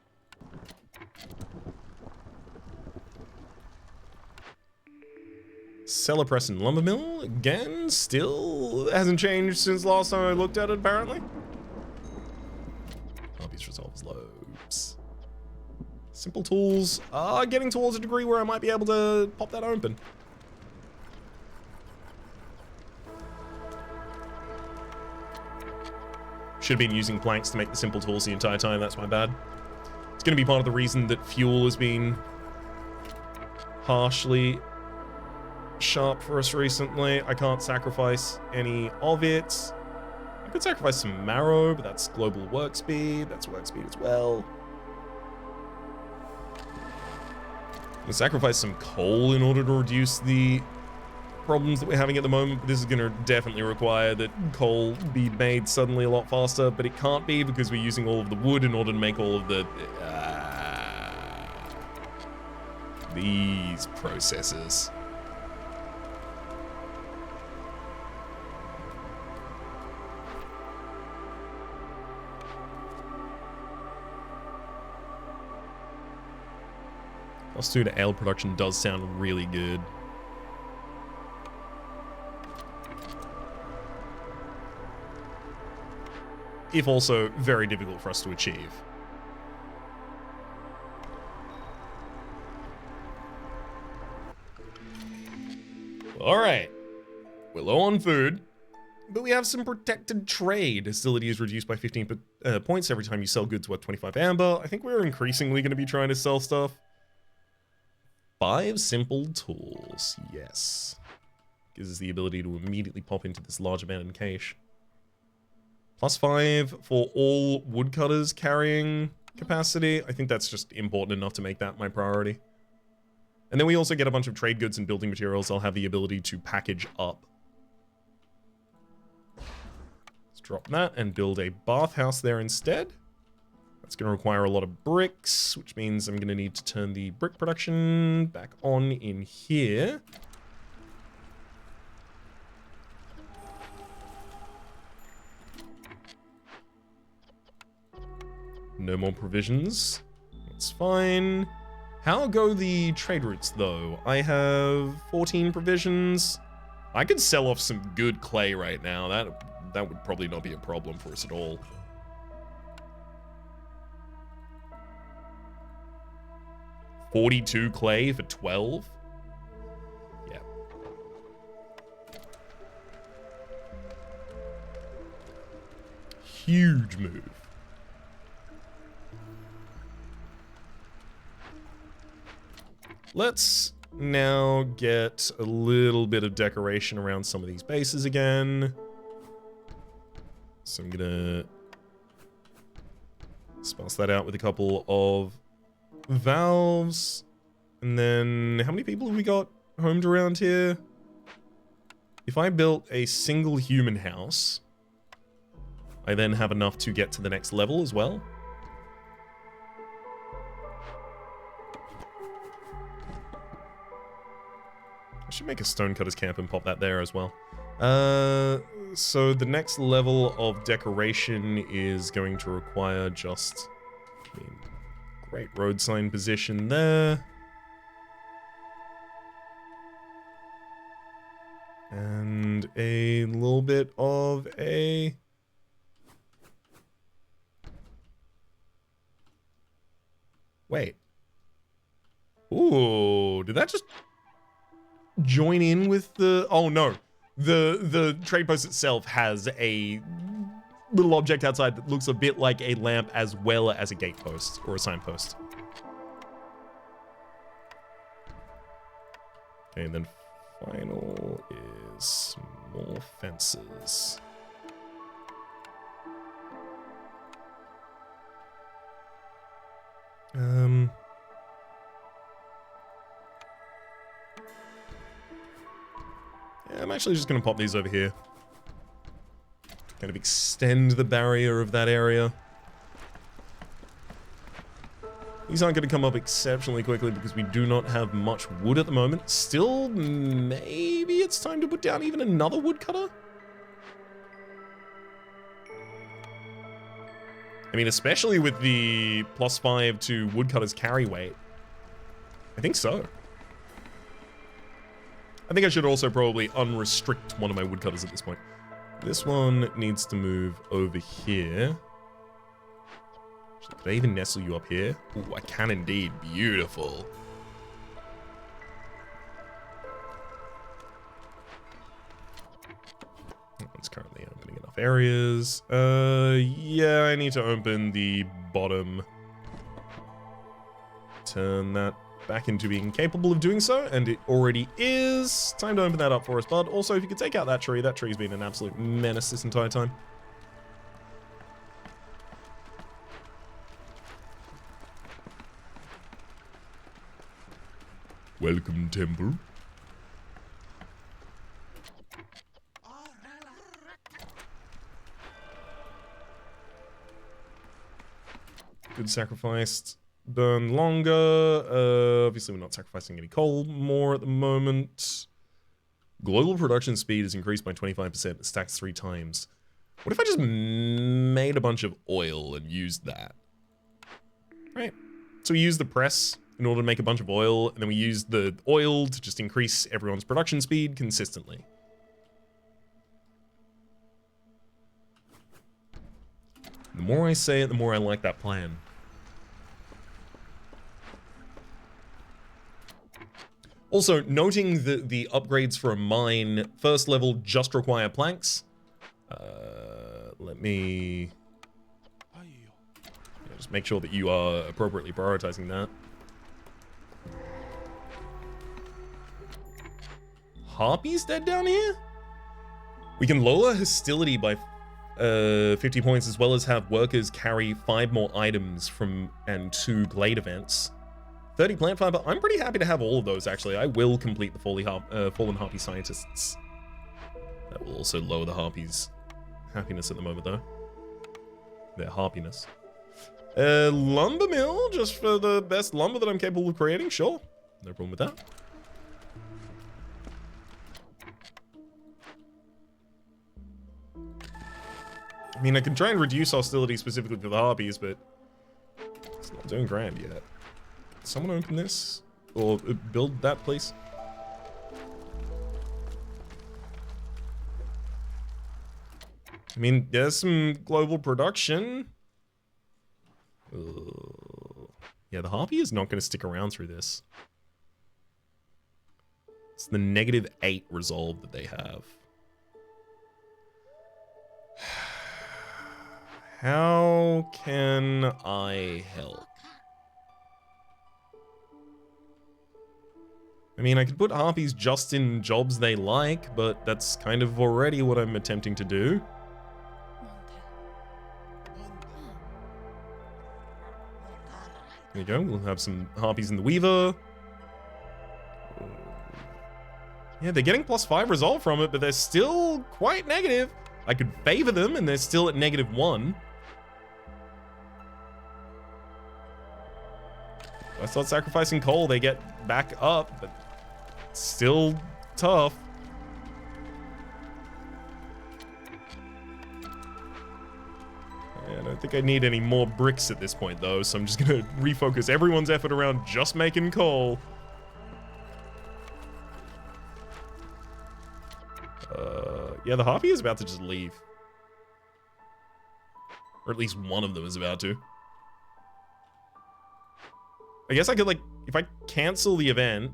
Cellar press and lumber mill, again, still hasn't changed since last time I looked at it, apparently. Obvious resolves lobes. Simple tools are getting towards a degree where I might be able to pop that open. Should have been using planks to make the simple tools the entire time, that's my bad. It's going to be part of the reason that fuel has been harshly sharp for us recently. I can't sacrifice any of it. I could sacrifice some marrow, but that's global work speed. That's work speed as well. I'll sacrifice some coal in order to reduce the problems that we're having at the moment. This is going to definitely require that coal be made suddenly a lot faster, but it can't be because we're using all of the wood in order to make all of the... these processes. +2 to ale production does sound really good. If also very difficult for us to achieve. Alright. We're low on food, but we have some protected trade. Hostility is reduced by 15 points every time you sell goods worth 25 amber. I think we're increasingly going to be trying to sell stuff. 5 simple tools. Yes. Gives us the ability to immediately pop into this large abandoned cache. +5 for all woodcutters carrying capacity. I think that's just important enough to make that my priority. And then we also get a bunch of trade goods and building materials I'll have the ability to package up. Let's drop that and build a bathhouse there instead. That's going to require a lot of bricks, which means I'm going to need to turn the brick production back on in here. No more provisions. That's fine. How go the trade routes, though? I have 14 provisions. I could sell off some good clay right now. That would probably not be a problem for us at all. $42 clay for 12? Yeah. Huge move. Let's now get a little bit of decoration around some of these bases again. So I'm gonna sparse that out with a couple of valves. And then how many people have we got homed around here? If I built a single human house, I then have enough to get to the next level as well. I should make a stonecutter's camp and pop that there as well. So the next level of decoration is going to require just, great road sign position there. And a little bit of a... Wait. Ooh, did that just join in with the... Oh no. The trade post itself has a little object outside that looks a bit like a lamp as well as a gate post or a signpost. Okay, and then final is more fences. Yeah, I'm actually just going to pop these over here. Kind of extend the barrier of that area. These aren't going to come up exceptionally quickly because we do not have much wood at the moment. Still, maybe it's time to put down even another woodcutter? I mean, especially with the +5 to woodcutter's carry weight. I think so. I think I should also probably unrestrict one of my woodcutters at this point. This one needs to move over here. Could I even nestle you up here? Ooh, I can indeed. Beautiful. That one's currently opening enough areas. Yeah, I need to open the bottom. Turn that back into being capable of doing so, and it already is. Time to open that up for us, bud. Also, if you could take out that tree's been an absolute menace this entire time. Welcome, temple. Good sacrificed. Burn longer. Obviously, we're not sacrificing any coal more at the moment. Global production speed is increased by 25%. It stacks 3 times. What if I just made a bunch of oil and used that? Right. So we use the press in order to make a bunch of oil, and then we use the oil to just increase everyone's production speed consistently. The more I say it, the more I like that plan. Also, noting that the upgrades for a mine, first level, just require planks. Let me just make sure that you are appropriately prioritizing that. Harpy's dead down here? We can lower hostility by 50 points, as well as have workers carry 5 more items from and 2 glade events. 30 plant fiber. I'm pretty happy to have all of those, actually. I will complete the Fallen Harpy Scientists. That will also lower the Harpies' happiness at the moment, though. Their harpiness. Lumber mill, just for the best lumber that I'm capable of creating? Sure. No problem with that. I mean, I can try and reduce hostility specifically for the Harpies, but it's not doing grand yet. Someone open this? Or build that, please? I mean, there's some global production. Yeah, the Harpy is not going to stick around through this. It's the -8 resolve that they have. How can I help? I mean, I could put Harpies just in jobs they like, but that's kind of already what I'm attempting to do. There you go, we'll have some Harpies in the Weaver. Yeah, they're getting +5 resolve from it, but they're still quite negative. I could favor them, and they're still at -1. I start sacrificing coal, they get back up, but still tough. I don't think I need any more bricks at this point, though, so I'm just gonna refocus everyone's effort around just making coal. Yeah, the Harpy is about to just leave. Or at least one of them is about to. I guess I could, like, if I cancel the event,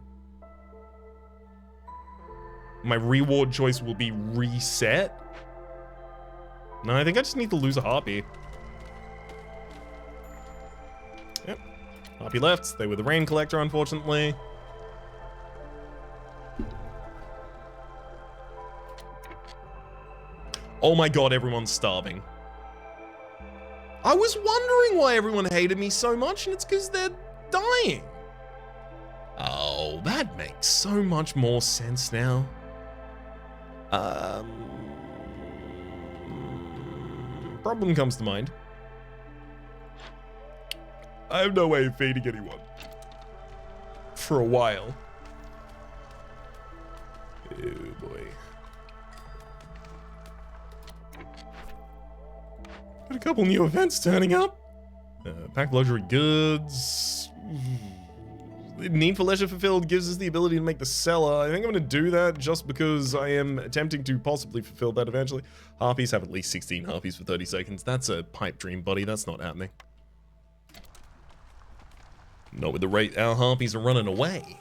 my reward choice will be reset. No, I think I just need to lose a Harpy. Yep. Harpy left. They were the Rain Collector, unfortunately. Oh my god, everyone's starving. I was wondering why everyone hated me so much, and it's because they're dying. Oh, that makes so much more sense now. Problem comes to mind. I have no way of feeding anyone. For a while. Oh boy. Got a couple new events turning up. Pack luxury goods. Need for leisure fulfilled gives us the ability to make the seller. I think I'm going to do that just because I am attempting to possibly fulfill that eventually. Harpies have at least 16 Harpies for 30 seconds. That's a pipe dream, buddy. That's not happening. Not with the rate our Harpies are running away.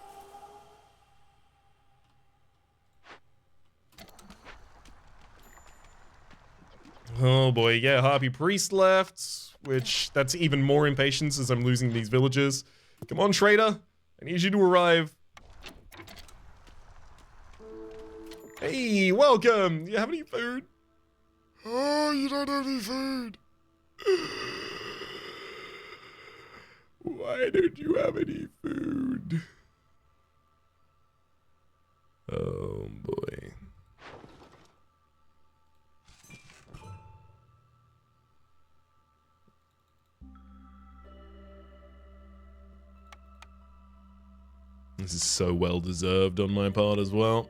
Oh boy, yeah, Harpy Priest left, which that's even more impatience as I'm losing these villagers. Come on, trader. I need you to arrive. Hey, welcome. Do you have any food? Oh, you don't have any food. Why don't you have any food? Oh boy. This is so well deserved on my part as well.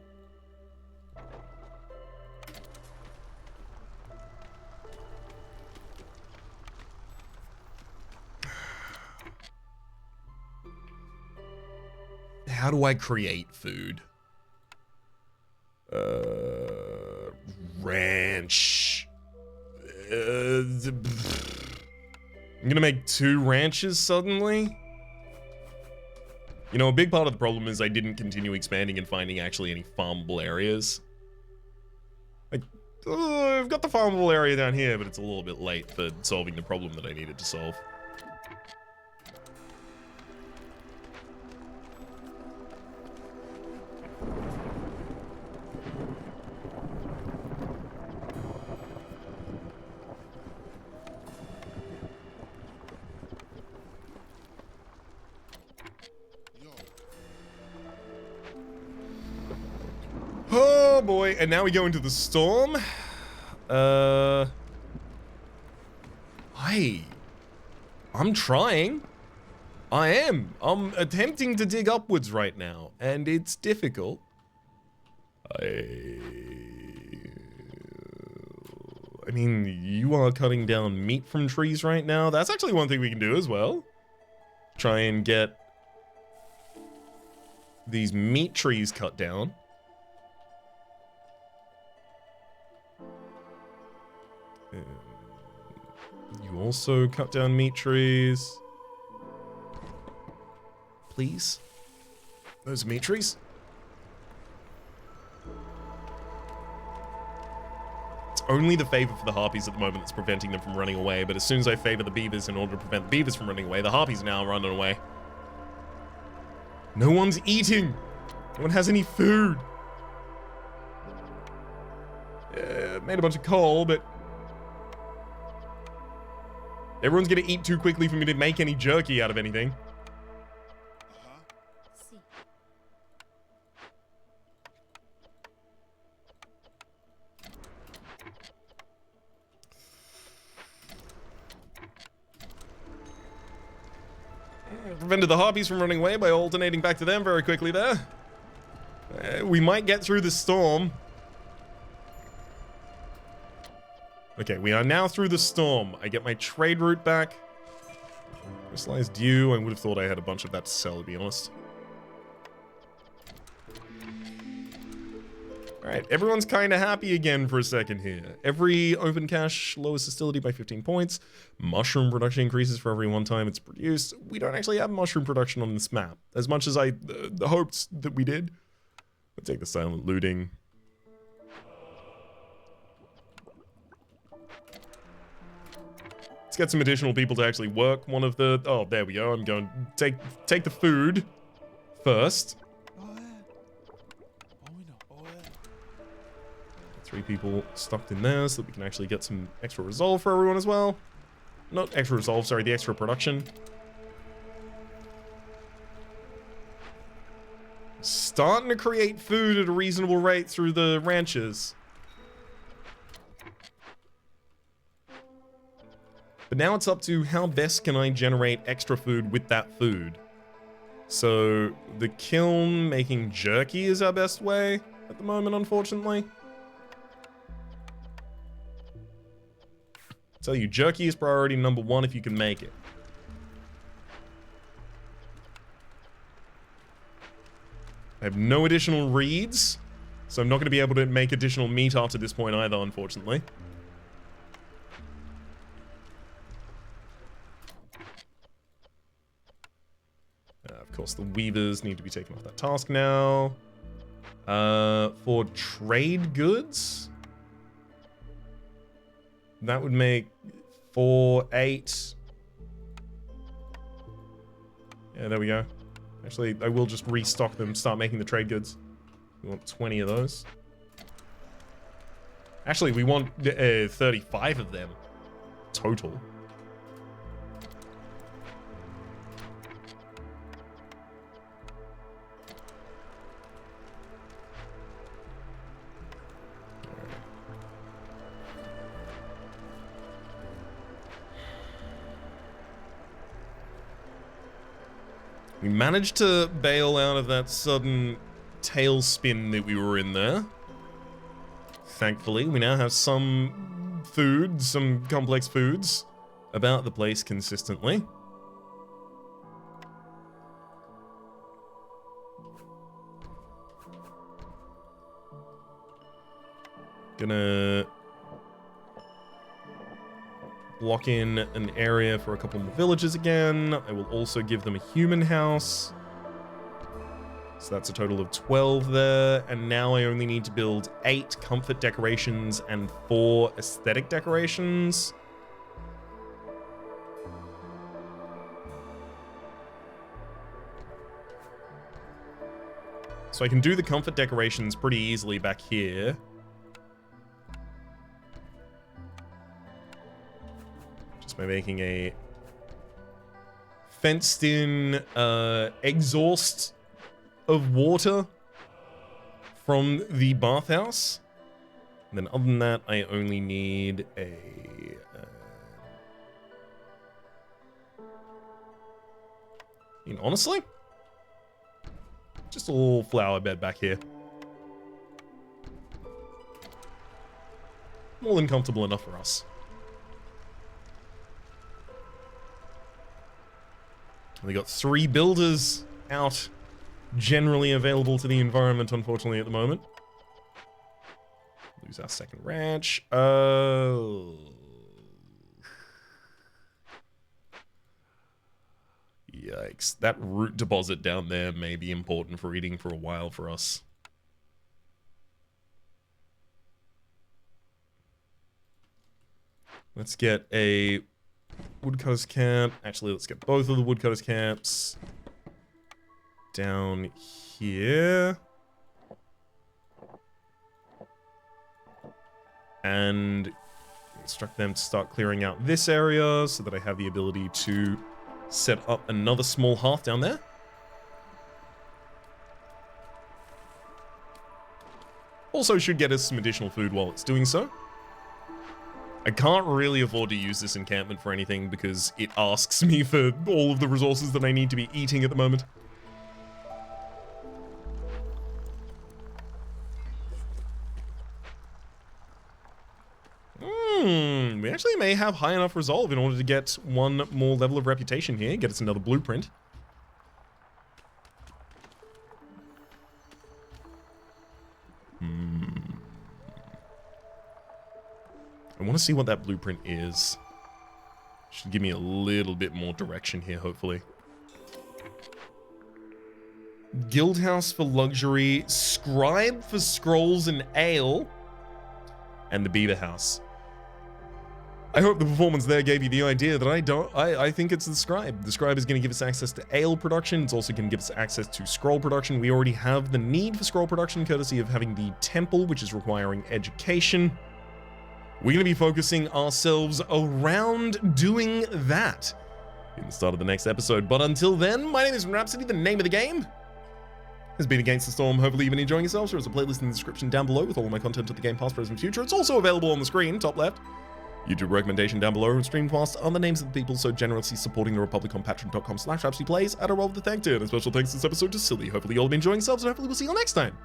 How do I create food? Ranch. I'm gonna make 2 ranches suddenly? You know, a big part of the problem is I didn't continue expanding and finding actually any farmable areas. Like, I've got the farmable area down here, but it's a little bit late for solving the problem that I needed to solve. boy. And now we go into the storm. I'm trying. I am. I'm attempting to dig upwards right now, and it's difficult. I mean, you are cutting down meat from trees right now. That's actually one thing we can do as well. Try and get these meat trees cut down. You also cut down meat trees. Please. Those meat trees. It's only the favor for the harpies at the moment that's preventing them from running away, but as soon as I favor the beavers in order to prevent the beavers from running away, the harpies are now running away. No one's eating. No one has any food. Made a bunch of coal, but everyone's gonna eat too quickly for me to make any jerky out of anything. Prevented the harpies from running away by alternating back to them very quickly there. We might get through the storm. Okay, we are now through the storm. I get my trade route back. Crystallized dew. I would have thought I had a bunch of that to sell, to be honest. Alright, everyone's kind of happy again for a second here. Every open cache lowers hostility by 15 points. Mushroom production increases for every one time it's produced. We don't actually have mushroom production on this map, as much as I hoped that we did. Let's take the silent looting. Let's get some additional people to actually work one of the... Oh, there we go. I'm going to take the food first. 3 people stuck in there so that we can actually get some extra resolve for everyone as well. Not extra resolve, sorry, the extra production. Starting to create food at a reasonable rate through the ranches. But now it's up to how best can I generate extra food with that food. So the kiln making jerky is our best way at the moment, unfortunately. Tell you, jerky is priority number 1 if you can make it. I have no additional reeds, so I'm not going to be able to make additional meat after this point either, unfortunately. Of course, the weavers need to be taken off that task now. For trade goods... That would make 4, 8. Yeah, there we go. Actually, I will just restock them, start making the trade goods. We want 20 of those. Actually, we want 35 of them total. We managed to bail out of that sudden tailspin that we were in there. Thankfully, we now have some food, some complex foods about the place consistently. Gonna block in an area for a couple more villages again. I will also give them a human house. So that's a total of 12 there. And now I only need to build 8 comfort decorations and 4 aesthetic decorations. So I can do the comfort decorations pretty easily back here. By making a fenced-in exhaust of water from the bathhouse. And then other than that, I only need a... honestly, just a little flower bed back here. More than comfortable enough for us. We got 3 builders out, generally available to the environment, unfortunately, at the moment. Lose our second ranch. Oh. Yikes. That root deposit down there may be important for eating for a while for us. Let's get a woodcutter's camp. Actually, let's get both of the woodcutter's camps down here. And instruct them to start clearing out this area so that I have the ability to set up another small hearth down there. Also should get us some additional food while it's doing so. I can't really afford to use this encampment for anything because it asks me for all of the resources that I need to be eating at the moment. We actually may have high enough resolve in order to get one more level of reputation here, get us another blueprint. I want to see what that blueprint is. Should give me a little bit more direction here, hopefully. Guildhouse for luxury, scribe for scrolls and ale, and the beaver house. I hope the performance there gave you the idea that I think it's the scribe. The scribe is going to give us access to ale production. It's also going to give us access to scroll production. We already have the need for scroll production, courtesy of having the temple, which is requiring education. We're going to be focusing ourselves around doing that in the start of the next episode. But until then, my name is Rhapsody. The name of the game has been Against the Storm. Hopefully you've been enjoying yourselves. There is a playlist in the description down below with all of my content of the game, past, present, future. It's also available on the screen, top left. YouTube recommendation down below, Streamcast are the names of the people so generously supporting the Republic on patreon.com/RhapsodyPlays. Add a roll of the thank to, and a special thanks this episode to Silly. Hopefully you all have been enjoying yourselves, and hopefully we'll see you all next time.